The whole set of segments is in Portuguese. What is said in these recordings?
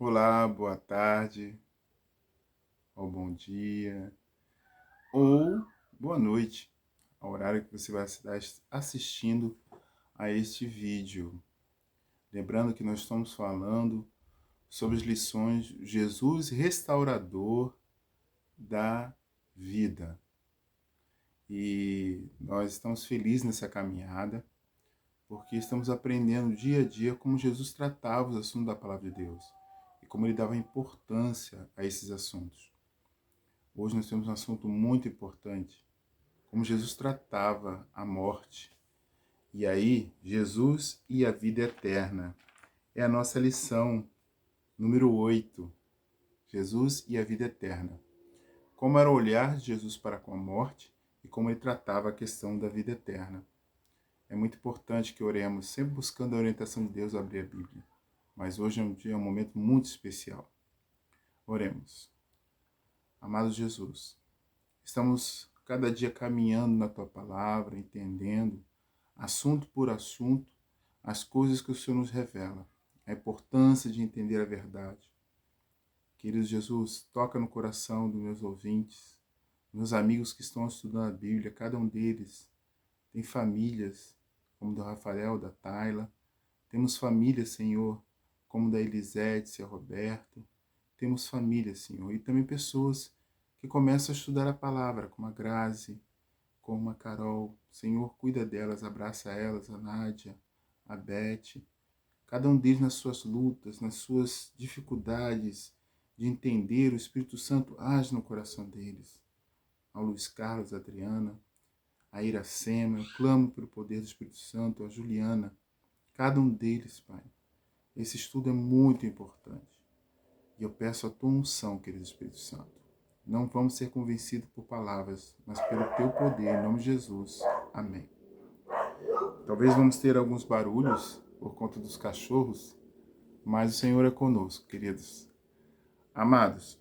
Olá, boa tarde, ou bom dia, ou boa noite, ao horário que você vai estar assistindo a este vídeo. Lembrando que nós estamos falando sobre as lições Jesus restaurador da vida. E nós estamos felizes nessa caminhada, porque estamos aprendendo dia a dia como Jesus tratava os assuntos da palavra de Deus e como ele dava importância a esses assuntos. Hoje nós temos um assunto muito importante, como Jesus tratava a morte. E aí, Jesus e a vida eterna. É a nossa lição número 8. Jesus e a vida eterna. Como era o olhar de Jesus para com a morte e como ele tratava a questão da vida eterna. É muito importante que oremos, sempre buscando a orientação de Deus a abrir a Bíblia. Mas hoje é um momento muito especial. Oremos. Amado Jesus, estamos cada dia caminhando na Tua Palavra, entendendo, assunto por assunto, as coisas que o Senhor nos revela, a importância de entender a verdade. Querido Jesus, toca no coração dos meus ouvintes, meus amigos que estão estudando a Bíblia, cada um deles tem famílias, como do Rafael, da Tayla, temos famílias, Senhor, como da Elisete, seu Roberto, temos famílias, Senhor, e também pessoas que começam a estudar a palavra, como a Grazi, como a Carol. Senhor, cuida delas, abraça elas, a Nádia, a Beth, cada um deles nas suas lutas, nas suas dificuldades de entender, o Espírito Santo age no coração deles. Ao Luiz Carlos, a Adriana, a Iracema, eu clamo pelo poder do Espírito Santo, a Juliana, cada um deles, Pai. Esse estudo é muito importante. E eu peço a tua unção, querido Espírito Santo. Não vamos ser convencidos por palavras, mas pelo teu poder, em nome de Jesus. Amém. Talvez vamos ter alguns barulhos por conta dos cachorros, mas o Senhor é conosco, queridos. Amados,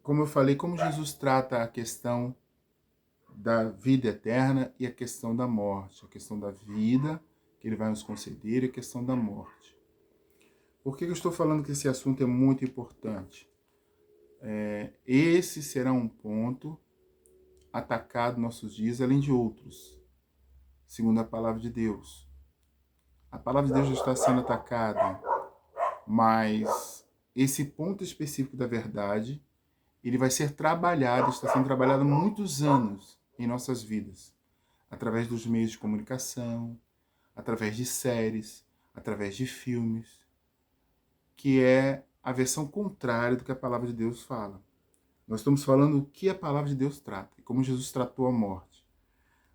como eu falei, como Jesus trata a questão da vida eterna e a questão da morte, a questão da vida que ele vai nos conceder e a questão da morte. Por que eu estou falando que esse assunto é muito importante? Esse será um ponto atacado nos nossos dias, além de outros, segundo a palavra de Deus. A palavra de Deus já está sendo atacada, mas esse ponto específico da verdade, ele vai ser trabalhado, está sendo trabalhado há muitos anos em nossas vidas, através dos meios de comunicação, através de séries, através de filmes, que é a versão contrária do que a palavra de Deus fala. Nós estamos falando o que a palavra de Deus trata, e como Jesus tratou a morte.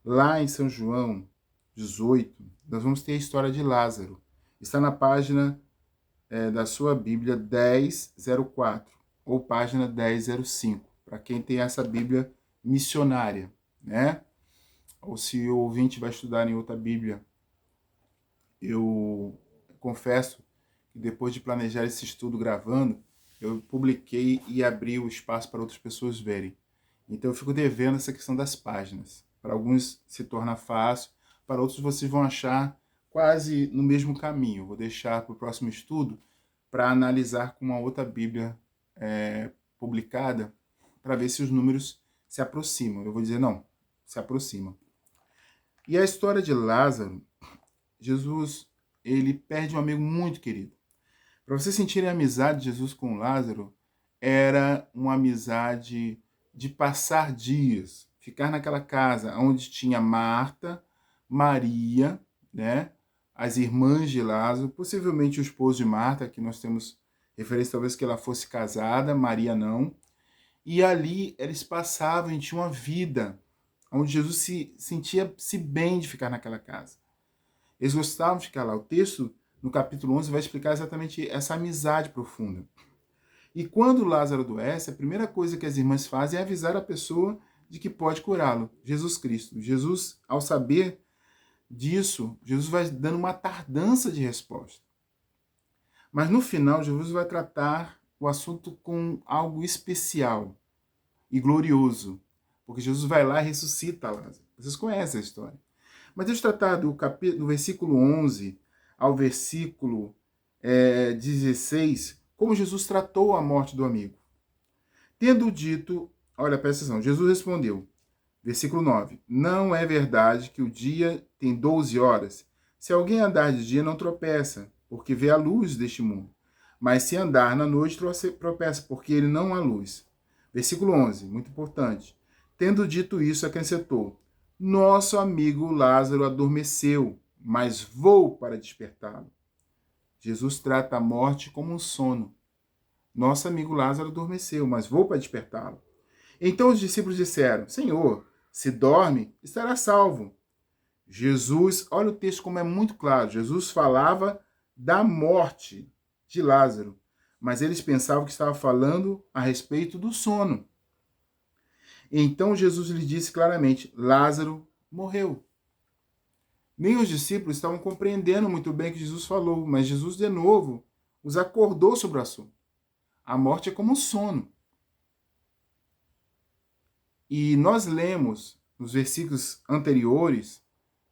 Lá em São João 18, nós vamos ter a história de Lázaro. Está na página da sua Bíblia 1004 ou página 1005, para quem tem essa Bíblia missionária, né? Ou se o ouvinte vai estudar em outra Bíblia. Eu confesso que depois de planejar esse estudo gravando, eu publiquei e abri o espaço para outras pessoas verem. Então eu fico devendo essa questão das páginas. Para alguns se torna fácil, para outros vocês vão achar quase no mesmo caminho. Vou deixar para o próximo estudo para analisar com uma outra Bíblia publicada, para ver se os números se aproximam. Eu vou dizer, não, se aproximam. E a história de Lázaro, Jesus, ele perde um amigo muito querido. Para vocês sentirem a amizade de Jesus com Lázaro, era uma amizade de passar dias, ficar naquela casa onde tinha Marta, Maria, né, as irmãs de Lázaro, possivelmente o esposo de Marta, que nós temos referência talvez que ela fosse casada, Maria não. E ali eles passavam e tinham uma vida, onde Jesus se sentia-se bem de ficar naquela casa. Eles gostavam de ficar lá. O texto, no capítulo 11, vai explicar exatamente essa amizade profunda. E quando Lázaro adoece, a primeira coisa que as irmãs fazem é avisar a pessoa de que pode curá-lo, Jesus Cristo. Jesus, ao saber disso, Jesus vai dando uma tardança de resposta. Mas no final, Jesus vai tratar o assunto com algo especial e glorioso, porque Jesus vai lá e ressuscita Lázaro. Vocês conhecem a história. Mas deixa eu tratar do versículo 11 ao versículo 16 como Jesus tratou a morte do amigo. Tendo dito, olha, presta atenção, Jesus respondeu, versículo 9, não é verdade que o dia tem 12 horas? Se alguém andar de dia, não tropeça, porque vê a luz deste mundo. Mas se andar na noite, tropeça, porque ele não há luz. Versículo 11, muito importante. Tendo dito isso, acrescentou, nosso amigo Lázaro adormeceu, mas vou para despertá-lo. Jesus trata a morte como um sono. Nosso amigo Lázaro adormeceu, mas vou para despertá-lo. Então os discípulos disseram, Senhor, se dorme, estará salvo. Jesus, olha o texto como é muito claro, Jesus falava da morte de Lázaro, mas eles pensavam que estava falando a respeito do sono. Então Jesus lhe disse claramente, Lázaro morreu. Nem os discípulos estavam compreendendo muito bem o que Jesus falou, mas Jesus, de novo, os acordou sobre o assunto. A morte é como um sono. E nós lemos nos versículos anteriores,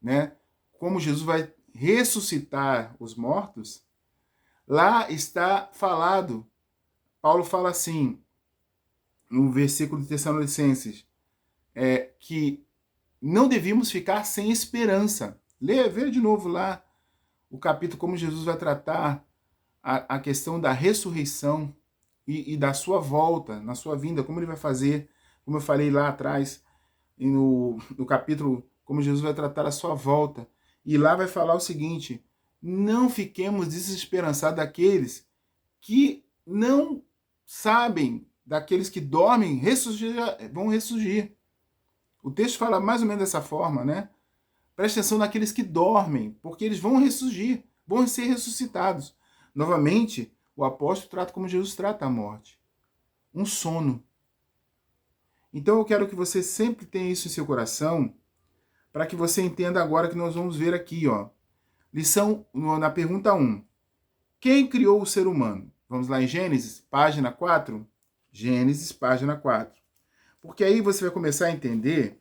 né, como Jesus vai ressuscitar os mortos. Lá está falado, Paulo fala assim, no versículo de Tessalonicenses, que não devíamos ficar sem esperança. Vê de novo lá o capítulo, como Jesus vai tratar a questão da ressurreição e da sua volta, na sua vinda, como ele vai fazer, como eu falei lá atrás, no capítulo, como Jesus vai tratar a sua volta. E lá vai falar o seguinte, não fiquemos desesperançados daqueles que não sabem, daqueles que dormem, vão ressurgir. O texto fala mais ou menos dessa forma, né? Preste atenção naqueles que dormem, porque eles vão ressurgir, vão ser ressuscitados. Novamente, o apóstolo trata como Jesus trata a morte. Um sono. Então eu quero que você sempre tenha isso em seu coração, para que você entenda agora que nós vamos ver aqui, ó. Lição na pergunta 1. Quem criou o ser humano? Vamos lá em Gênesis, página 4. Gênesis, página 4. Porque aí você vai começar a entender,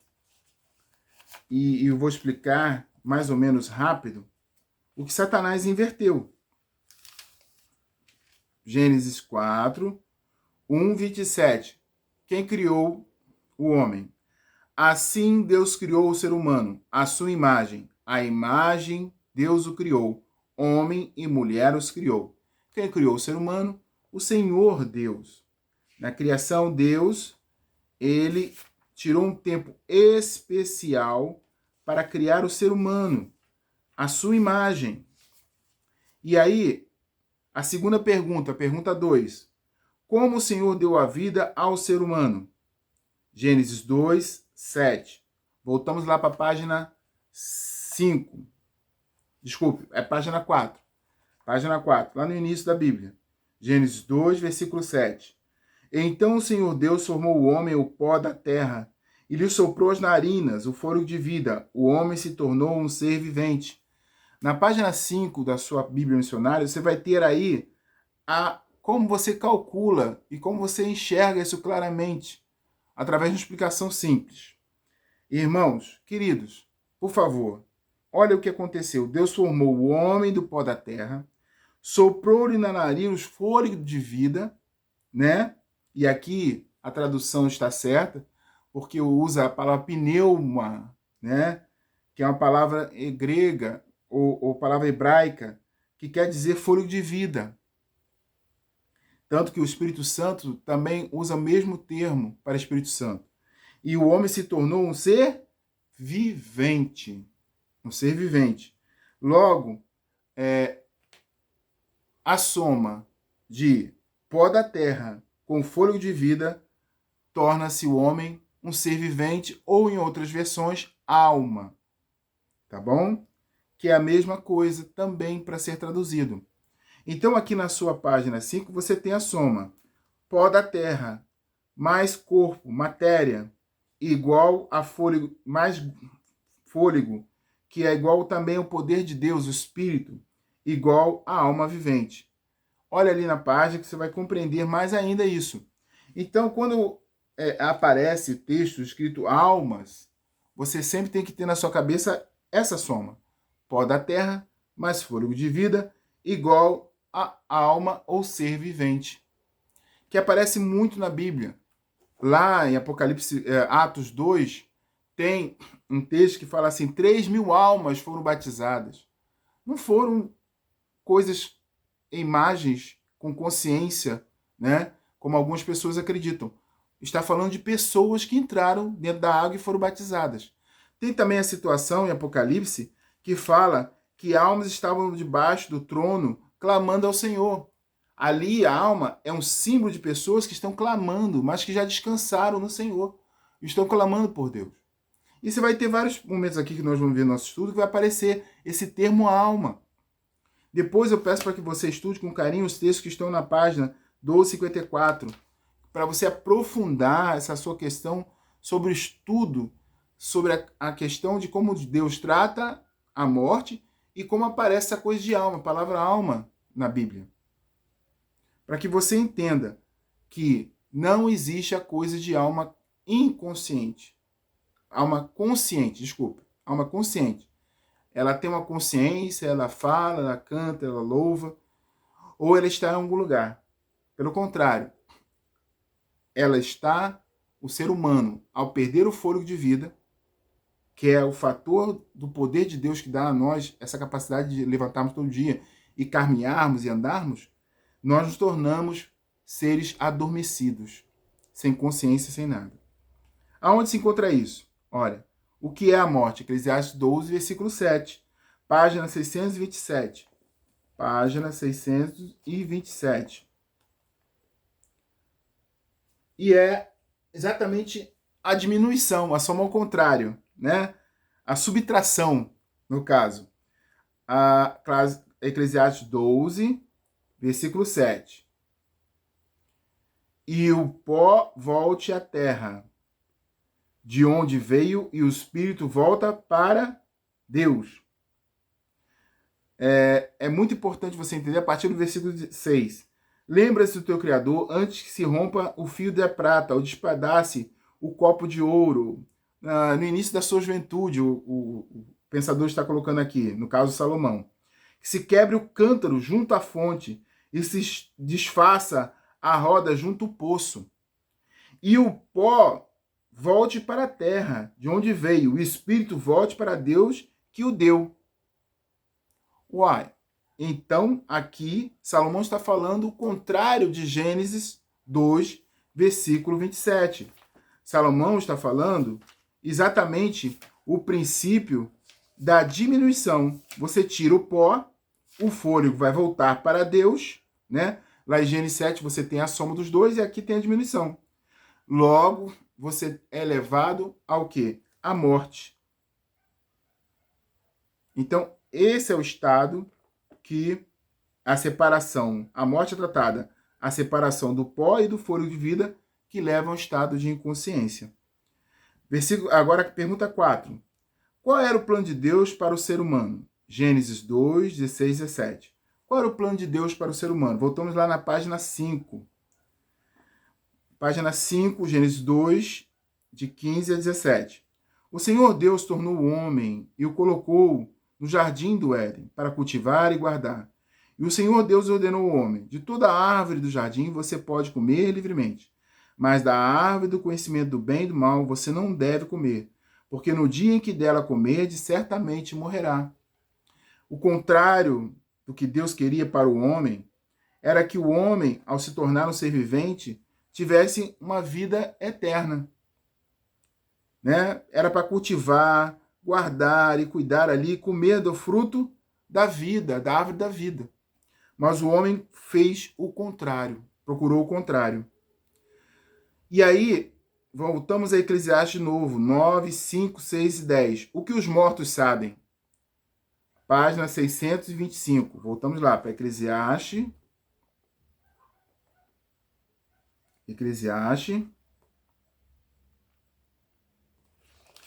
e eu vou explicar mais ou menos rápido, o que Satanás inverteu. Gênesis 4, 1, 27. Quem criou o homem? Assim Deus criou o ser humano, à sua imagem. A imagem Deus o criou. Homem e mulher os criou. Quem criou o ser humano? O Senhor Deus. Na criação, Deus, ele tirou um tempo especial para criar o ser humano, à sua imagem. E aí, a segunda pergunta, pergunta 2. Como o Senhor deu a vida ao ser humano? Gênesis 2, 7. Voltamos lá para a página 5. Desculpe, é página 4. Página 4, lá no início da Bíblia. Gênesis 2, versículo 7. Então o Senhor Deus formou o homem, o pó da terra, e lhe soprou as narinas, o fôlego de vida. O homem se tornou um ser vivente. Na página 5 da sua Bíblia missionária, você vai ter aí como você calcula e como você enxerga isso claramente, através de uma explicação simples. Irmãos, queridos, por favor, olha o que aconteceu. Deus formou o homem do pó da terra, soprou-lhe na nariz os fôlegos de vida, né? E aqui a tradução está certa, porque usa a palavra pneuma, né? Que é uma palavra grega ou palavra hebraica, que quer dizer fôlego de vida. Tanto que o Espírito Santo também usa o mesmo termo para Espírito Santo. E o homem se tornou um ser vivente. Um ser vivente. Logo, a soma de pó da terra com fôlego de vida torna-se o homem um ser vivente, ou em outras versões, alma. Tá bom? Que é a mesma coisa também para ser traduzido. Então, aqui na sua página 5, você tem a soma. Pó da terra, mais corpo, matéria, igual a fôlego, mais fôlego, que é igual também ao poder de Deus, o Espírito, igual a alma vivente. Olha ali na página que você vai compreender mais ainda isso. Então, quando aparece texto escrito almas, você sempre tem que ter na sua cabeça essa soma. Pó da terra, mais fôlego de vida, igual a alma ou ser vivente, que aparece muito na Bíblia. Lá em Apocalipse, Atos 2, tem um texto que fala assim, 3.000 almas foram batizadas. Não foram coisas, imagens com consciência, né? Como algumas pessoas acreditam. Está falando de pessoas que entraram dentro da água e foram batizadas. Tem também a situação em Apocalipse que fala que almas estavam debaixo do trono clamando ao Senhor. Ali a alma é um símbolo de pessoas que estão clamando, mas que já descansaram no Senhor. Estão clamando por Deus. E você vai ter vários momentos aqui que nós vamos ver no nosso estudo que vai aparecer esse termo alma. Depois eu peço para que você estude com carinho os textos que estão na página 1254, para você aprofundar essa sua questão sobre o estudo, sobre a questão de como Deus trata a morte e como aparece essa coisa de alma, a palavra alma na Bíblia. Para que você entenda que não existe a coisa de alma inconsciente. Alma consciente, desculpa. Alma consciente. Ela tem uma consciência, ela fala, ela canta, ela louva, ou ela está em algum lugar. Pelo contrário, ela está, o ser humano, ao perder o fôlego de vida, que é o fator do poder de Deus que dá a nós essa capacidade de levantarmos todo dia e caminharmos e andarmos, nós nos tornamos seres adormecidos, sem consciência, sem nada. Aonde se encontra isso? Olha, o que é a morte? Eclesiastes 12, versículo 7, página 627. Página 627. E é exatamente a diminuição, a soma ao contrário, né? A subtração, no caso. A Eclesiastes 12, versículo 7. E o pó volte à terra, de onde veio, e o espírito volta para Deus. É muito importante você entender a partir do versículo 6. Lembra-se do teu Criador antes que se rompa o fio da prata, ou despedace o copo de ouro. No início da sua juventude, o pensador está colocando aqui, no caso Salomão. Que se quebre o cântaro junto à fonte e se desfaça a roda junto ao poço. E o pó volte para a terra, de onde veio. O espírito volte para Deus que o deu. Uai, então aqui Salomão está falando o contrário de Gênesis 2, versículo 27. Salomão está falando exatamente o princípio da diminuição. Você tira o pó, o fôlego vai voltar para Deus, né? Lá em Gênesis 7 você tem a soma dos dois e aqui tem a diminuição. Logo, você é levado ao quê? À morte. Então, esse é o estado que a separação, a morte é tratada, a separação do pó e do fôlego de vida que leva ao estado de inconsciência. Agora, pergunta 4. Qual era o plano de Deus para o ser humano? Gênesis 2, 16 e 17. Qual era o plano de Deus para o ser humano? Voltamos lá na página 5. Página 5, Gênesis 2, de 15 a 17. O Senhor Deus tornou o homem e o colocou no jardim do Éden, para cultivar e guardar. E o Senhor Deus ordenou ao homem: de toda a árvore do jardim você pode comer livremente, mas da árvore do conhecimento do bem e do mal você não deve comer, porque no dia em que dela comerdes, certamente morrerá. O contrário do que Deus queria para o homem era que o homem, ao se tornar um ser vivente, tivesse uma vida eterna. Né? Era para cultivar, guardar e cuidar ali, comer do fruto da vida, da árvore da vida. Mas o homem fez o contrário, procurou o contrário. E aí, voltamos a Eclesiastes de novo, 9, 5, 6 e 10. O que os mortos sabem? Página 625. Voltamos lá para Eclesiastes. Eclesiastes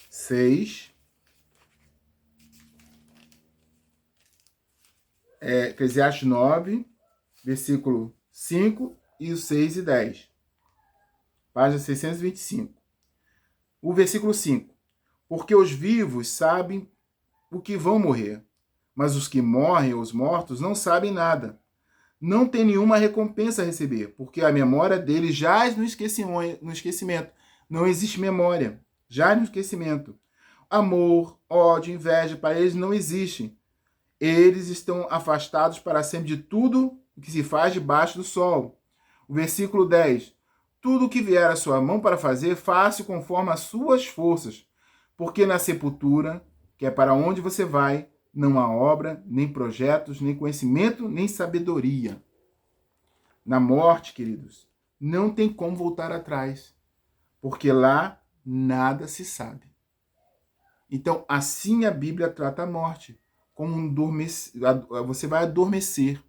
6. Eclesiastes 9, versículo 5 e os 6 e 10. Página 625. O versículo 5. Porque os vivos sabem o que vão morrer, mas os que morrem, os mortos, não sabem nada. não tem nenhuma recompensa a receber, porque a memória dele jaz no esquecimento. Não existe memória, jaz no esquecimento. Amor, ódio, inveja, para eles não existem. Eles estão afastados para sempre de tudo o que se faz debaixo do sol. O versículo 10. Tudo o que vier à sua mão para fazer, faça conforme as suas forças, porque na sepultura, que é para onde você vai, não há obra, nem projetos, nem conhecimento, nem sabedoria. Na morte, queridos, não tem como voltar atrás, porque lá nada se sabe. Então, assim a Bíblia trata a morte, como você vai adormecer.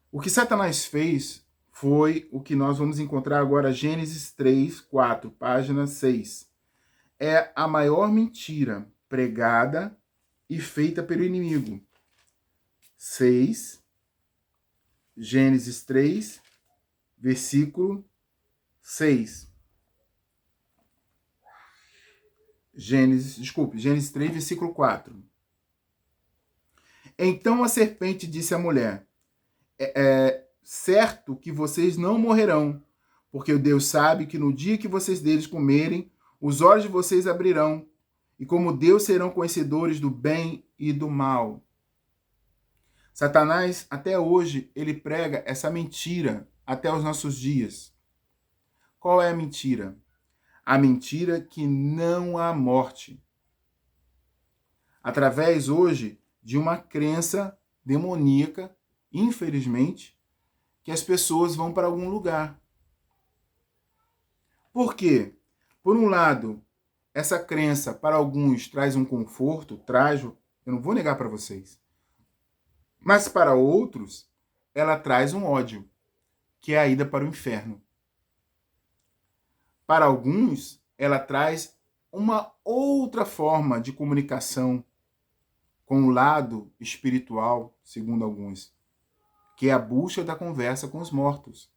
O que Satanás fez foi o que nós vamos encontrar agora, Gênesis 3, 4, página 6. É a maior mentira pregada e feita pelo inimigo. 6, Gênesis 3, versículo 6. Gênesis 3, versículo 4. Então a serpente disse à mulher, certo que vocês não morrerão, porque o Deus sabe que no dia que vocês deles comerem, os olhos de vocês abrirão, e como Deus serão conhecedores do bem e do mal. Satanás, até hoje, ele prega essa mentira até os nossos dias. Qual é a mentira? A mentira que não há morte. Através hoje de uma crença demoníaca, infelizmente, que as pessoas vão para algum lugar. Por quê? Por um lado, essa crença para alguns traz um conforto, eu não vou negar para vocês. Mas para outros, ela traz um ódio, que é a ida para o inferno. Para alguns, ela traz uma outra forma de comunicação com o lado espiritual, segundo alguns, que é a busca da conversa com os mortos.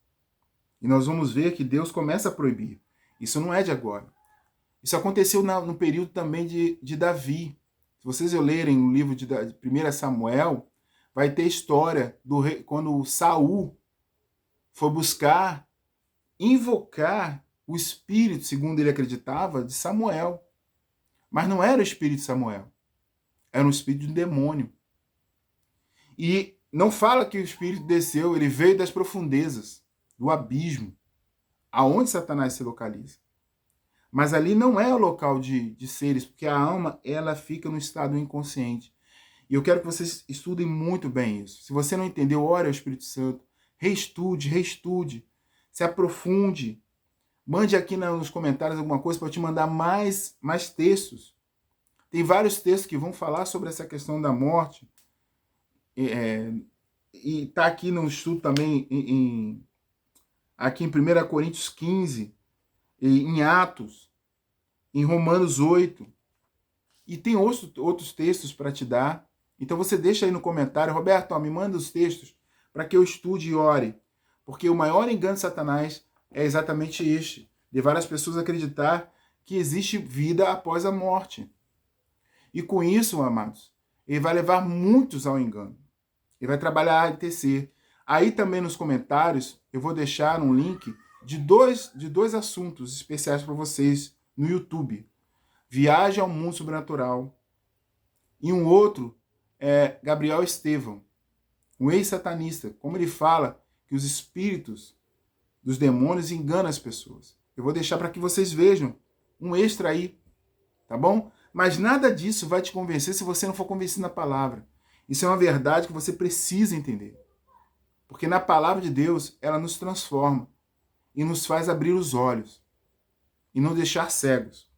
E nós vamos ver que Deus começa a proibir. Isso não é de agora. Isso aconteceu no período também de Davi. Se vocês lerem o livro de 1 Samuel, vai ter história do rei, quando Saul foi buscar, invocar o espírito, segundo ele acreditava, de Samuel. Mas não era o espírito de Samuel. Era um espírito de um demônio. E não fala que o espírito desceu, ele veio das profundezas, do abismo, aonde Satanás se localiza. Mas ali não é o local de seres, porque a alma, ela fica no estado inconsciente. E eu quero que vocês estudem muito bem isso. Se você não entendeu, ore ao Espírito Santo. Reestude. Se aprofunde. Mande aqui nos comentários alguma coisa para eu te mandar mais textos. Tem vários textos que vão falar sobre essa questão da morte. E está aqui no estudo também, aqui em 1 Coríntios 15, em Atos, em Romanos 8. E tem outros textos para te dar. Então você deixa aí no comentário, Roberto, me manda os textos para que eu estude e ore. Porque o maior engano de Satanás é exatamente este, levar as pessoas a acreditar que existe vida após a morte. E com isso, amados, ele vai levar muitos ao engano. Ele vai trabalhar a tecer. Aí também nos comentários eu vou deixar um link de dois assuntos especiais para vocês no YouTube. Viagem ao Mundo Sobrenatural. E um outro é Gabriel Estevão, um ex-satanista. Como ele fala que os espíritos dos demônios enganam as pessoas. Eu vou deixar para que vocês vejam um extra aí, tá bom? Mas nada disso vai te convencer se você não for convencido na palavra. Isso é uma verdade que você precisa entender. Porque na palavra de Deus, ela nos transforma e nos faz abrir os olhos e não deixar cegos.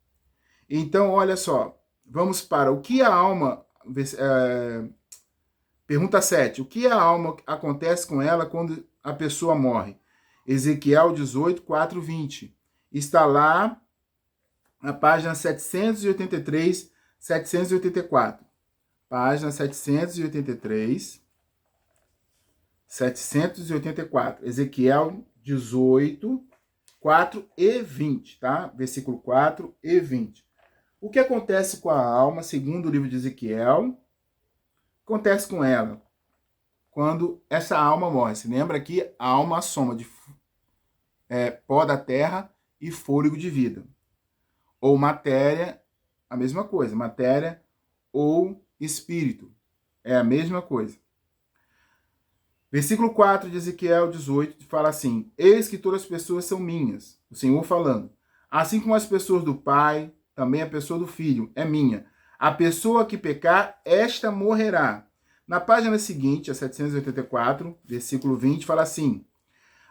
Então, olha só, vamos para o que a alma... Pergunta 7. O que a alma acontece com ela quando a pessoa morre? Ezequiel 18, 4, 20. Está lá na página 783, 784. Página 783, 784. Ezequiel 18, 4 e 20, tá? Versículo 4 e 20. O que acontece com a alma, segundo o livro de Ezequiel? Acontece com ela quando essa alma morre. Se lembra que a alma é a soma de pó da terra e fôlego de vida. Ou matéria, a mesma coisa. Matéria ou espírito, é a mesma coisa. Versículo 4 de Ezequiel 18 fala assim: Eis que todas as pessoas são minhas, o Senhor falando. Assim como as pessoas do Pai, também a pessoa do Filho é minha. A pessoa que pecar, esta morrerá. Na página seguinte, a 784, versículo 20, fala assim: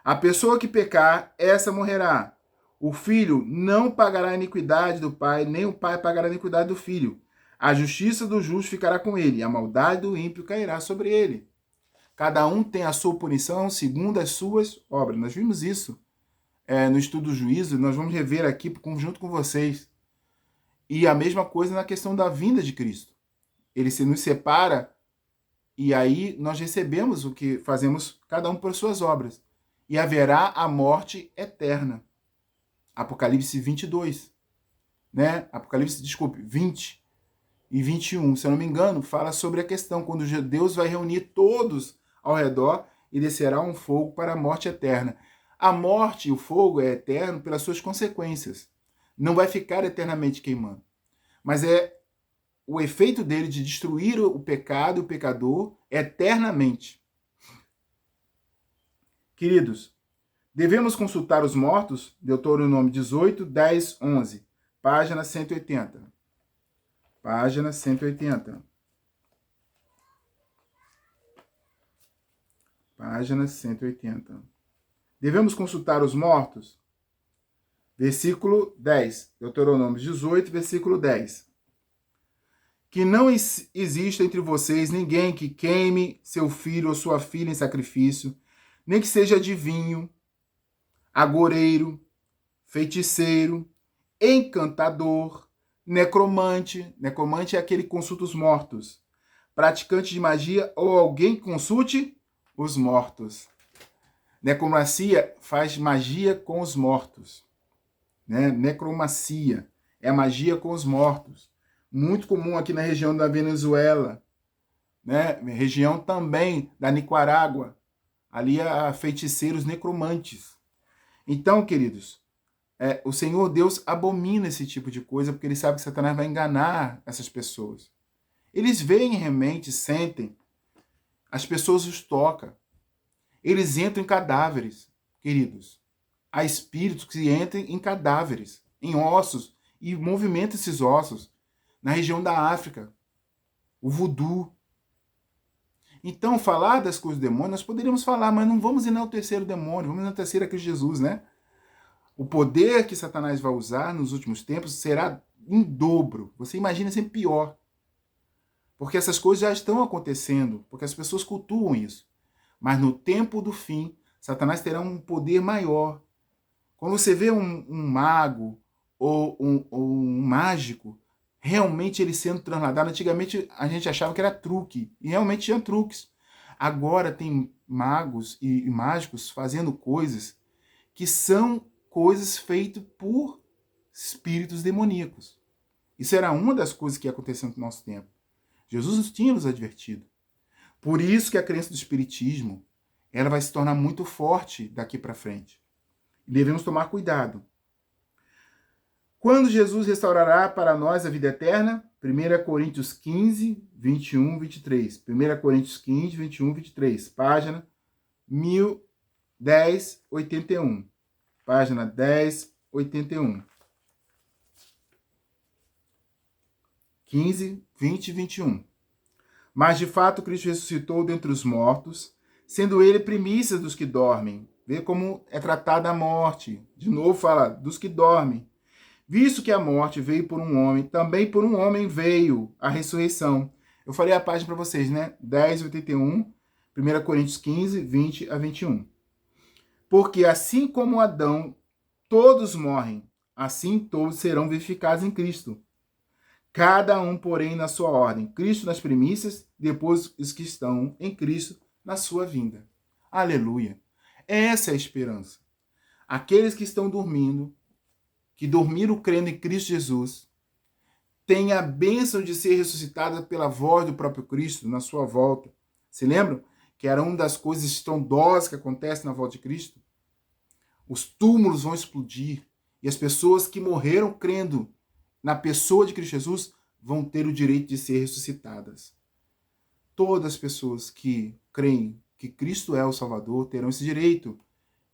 A pessoa que pecar, essa morrerá. O filho não pagará a iniquidade do pai, nem o pai pagará a iniquidade do filho. A justiça do justo ficará com ele, a maldade do ímpio cairá sobre ele. Cada um tem a sua punição segundo as suas obras. Nós vimos isso no estudo do juízo, nós vamos rever aqui junto com vocês. E a mesma coisa na questão da vinda de Cristo. Ele se nos separa e aí nós recebemos o que fazemos cada um por suas obras. E haverá a morte eterna. Apocalipse 22. Apocalipse, 20 e 21, se eu não me engano, fala sobre a questão quando Deus vai reunir todos ao redor e descerá um fogo para a morte eterna. A morte e o fogo é eterno pelas suas consequências. Não vai ficar eternamente queimando. Mas é o efeito dele de destruir o pecado e o pecador eternamente. Queridos, devemos consultar os mortos, Deuteronômio 18, 10, 11, página 180. Página 180. Página 180. Devemos consultar os mortos? Versículo 10. Deuteronômio 18, versículo 10. Que não exista entre vocês ninguém que queime seu filho ou sua filha em sacrifício, nem que seja adivinho, agoureiro, feiticeiro, encantador, necromante. Necromante é aquele que consulta os mortos. Praticante de magia ou alguém que consulte os mortos. Necromancia faz magia com os mortos. Necromancia é a magia com os mortos. Muito comum aqui na região da Venezuela, região também da Nicarágua. Ali há feiticeiros necromantes. Então, queridos, o Senhor Deus abomina esse tipo de coisa porque ele sabe que Satanás vai enganar essas pessoas. Eles veem realmente, sentem, as pessoas os tocam. Eles entram em cadáveres, queridos. Há espíritos que entram em cadáveres, em ossos, e movimentam esses ossos. Na região da África, o voodoo. Então, falar das coisas do demônio, nós poderíamos falar, mas não vamos enaltecer o demônio, vamos enaltecer a Cristo Jesus, O poder que Satanás vai usar nos últimos tempos será em dobro. Você imagina sempre pior. Porque essas coisas já estão acontecendo, porque as pessoas cultuam isso. Mas no tempo do fim, Satanás terá um poder maior. Quando você vê um mago ou um mágico, realmente ele sendo transladado, antigamente a gente achava que era truque, e realmente tinha truques. Agora tem magos e mágicos fazendo coisas que são coisas feitas por espíritos demoníacos. Isso era uma das coisas que aconteceu no nosso tempo. Jesus tinha nos advertido. Por isso que a crença do espiritismo, ela vai se tornar muito forte daqui para frente. E devemos tomar cuidado. Quando Jesus restaurará para nós a vida eterna? 1 Coríntios 15, 21, 23. 1 Coríntios 15, 21, 23. Página 1081. Página 1081. 15, 20 e 21. Mas de fato Cristo ressuscitou dentre os mortos, sendo ele primícias dos que dormem. Vê como é tratada a morte. De novo fala, dos que dormem. Visto que a morte veio por um homem, também por um homem veio a ressurreição. Eu falei a página para vocês, 10:81, 1 Coríntios 15, 20 a 21. Porque assim como Adão, todos morrem, assim todos serão vivificados em Cristo. Cada um, porém, na sua ordem. Cristo nas primícias, depois os que estão em Cristo na sua vinda. Aleluia. Essa é a esperança. Aqueles que estão dormindo, que dormiram crendo em Cristo Jesus, têm a bênção de ser ressuscitada pela voz do próprio Cristo na sua volta. Se lembram que era uma das coisas estrondosas que acontece na volta de Cristo, os túmulos vão explodir e as pessoas que morreram crendo na pessoa de Cristo Jesus vão ter o direito de ser ressuscitadas. Todas as pessoas que creem que Cristo é o Salvador terão esse direito.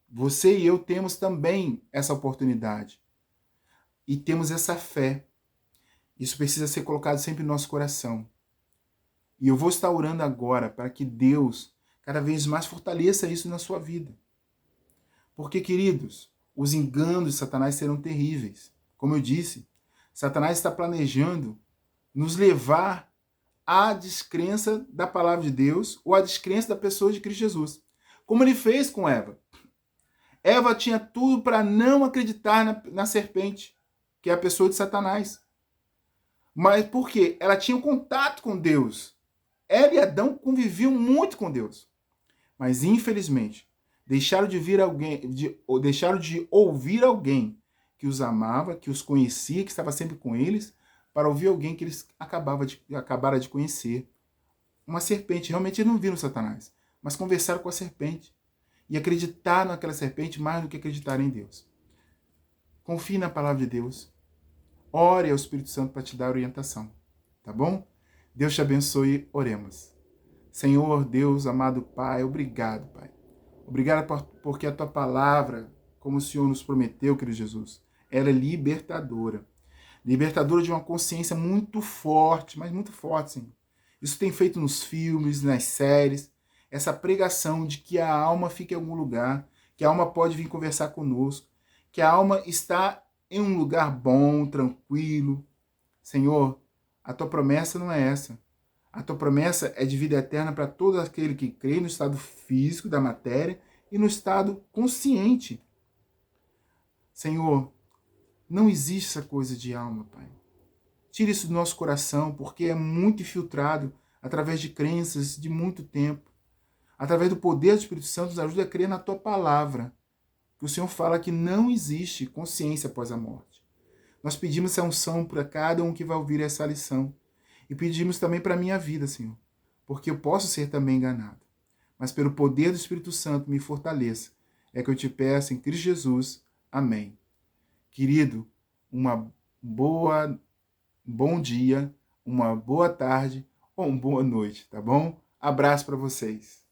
Você e eu temos também essa oportunidade. E temos essa fé. Isso precisa ser colocado sempre no nosso coração. E eu vou estar orando agora para que Deus cada vez mais fortaleça isso na sua vida. Porque, queridos, os enganos de Satanás serão terríveis. Como eu disse, Satanás está planejando nos levar à descrença da palavra de Deus ou à descrença da pessoa de Cristo Jesus. Como ele fez com Eva. Eva tinha tudo para não acreditar na serpente, que é a pessoa de Satanás. Mas por quê? Ela tinha um contato com Deus. Ela e Adão conviviam muito com Deus. Mas, infelizmente, deixaram de ouvir alguém que os amava, que os conhecia, que estava sempre com eles, para ouvir alguém que eles acabaram de conhecer. Uma serpente. Realmente eles não viram Satanás, mas conversaram com a serpente. E acreditaram naquela serpente mais do que acreditaram em Deus. Confie na palavra de Deus. Ore ao Espírito Santo para te dar orientação. Tá bom? Deus te abençoe. Oremos. Senhor, Deus, amado Pai, obrigado, Pai. Obrigado porque a tua palavra, como o Senhor nos prometeu, querido Jesus, ela é libertadora. Libertadora de uma consciência muito forte, mas muito forte, Senhor. Isso tem feito nos filmes, nas séries, essa pregação de que a alma fica em algum lugar, que a alma pode vir conversar conosco, que a alma está em um lugar bom, tranquilo. Senhor, a tua promessa não é essa. A tua promessa é de vida eterna para todo aquele que crê no estado físico da matéria e no estado consciente. Senhor, não existe essa coisa de alma, Pai. Tira isso do nosso coração, porque é muito infiltrado através de crenças de muito tempo. Através do poder do Espírito Santo, nos ajuda a crer na tua palavra. Que o Senhor fala que não existe consciência após a morte. Nós pedimos essa unção para cada um que vai ouvir essa lição. E pedimos também para a minha vida, Senhor, porque eu posso ser também enganado. Mas pelo poder do Espírito Santo me fortaleça. É que eu te peço em Cristo Jesus. Amém. Querido, bom dia, uma boa tarde ou uma boa noite, tá bom? Abraço para vocês.